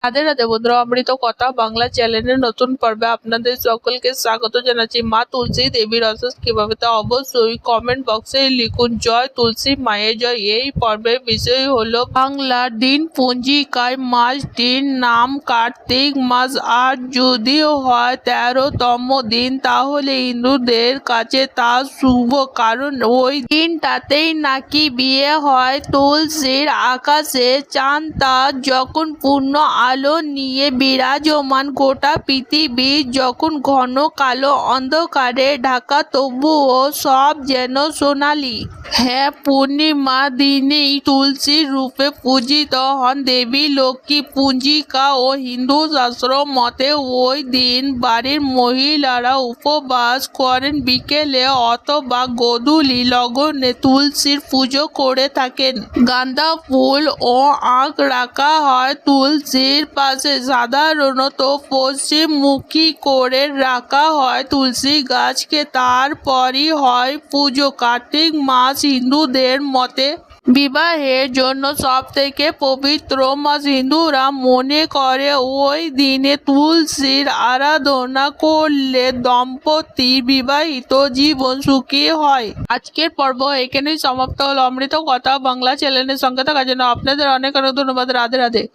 রাধে রাধে বন্ধুরা, অমৃত কথা বাংলা চ্যানেলের নতুন পর্বে আপনাদের সকলকে স্বাগত জানাচ্ছি। মা তুলসী দেবীর অশেষ কিভাবে, তা অবশ্যই কমেন্ট বক্সে লিখুন। জয় তুলসী মায়ের জয়। এই পর্বের বিষয় হলো বাংলার দিন পঞ্জিকায় মাস দিন নাম কার্তিক মাস, আর যদি হয় 13তম দিন তাহলে হিন্দুদের কাছে তা শুভ, কারণ ওই দিনটাতেই নাকি বিয়ে হয় তুলসীর। আকাশে চাঁদ তার যখন পূর্ণ আলো নিয়ে বিরাজমান, গোটা পৃথিবী যখন ঘন কালো অন্ধকারে ঢাকা, তবুও সব যেন সোনালি। হ্যাঁ, পূর্ণিমা দিনেই তুলসীর রূপে পূজিত হন দেবী লক্ষ্মী। পঞ্জিকা ও হিন্দু শাস্ত্র মতে ওই দিন বাড়ির মহিলারা উপবাস করেন, বিকেলে অথবা গোধূলি লগ্নে তুলসীর পুজো করে থাকেন। গাঁদা ফুল ও আখ রাখা হয় তুলসীর পাশে, সাধারণত পশ্চিমমুখী করে রাখা হয় তুলসী গাছকে। তারপরই হয় পুজো। কার্তিক মাস হিন্দুদের মতে বিবাহের জন্য সব থেকে পবিত্র মাস। হিন্দুরা মনে করে ওই দিনে তুলসীর আরাধনা করলে দম্পতির বিবাহিত জীবন সুখী হয়। আজকের পর্ব এখানেই সমাপ্ত হলো। অমৃত কথা বাংলা চ্যানেলের সঙ্গে থাকার জন্য আপনাদের অনেক অনেক ধন্যবাদ। রাধে রাধে।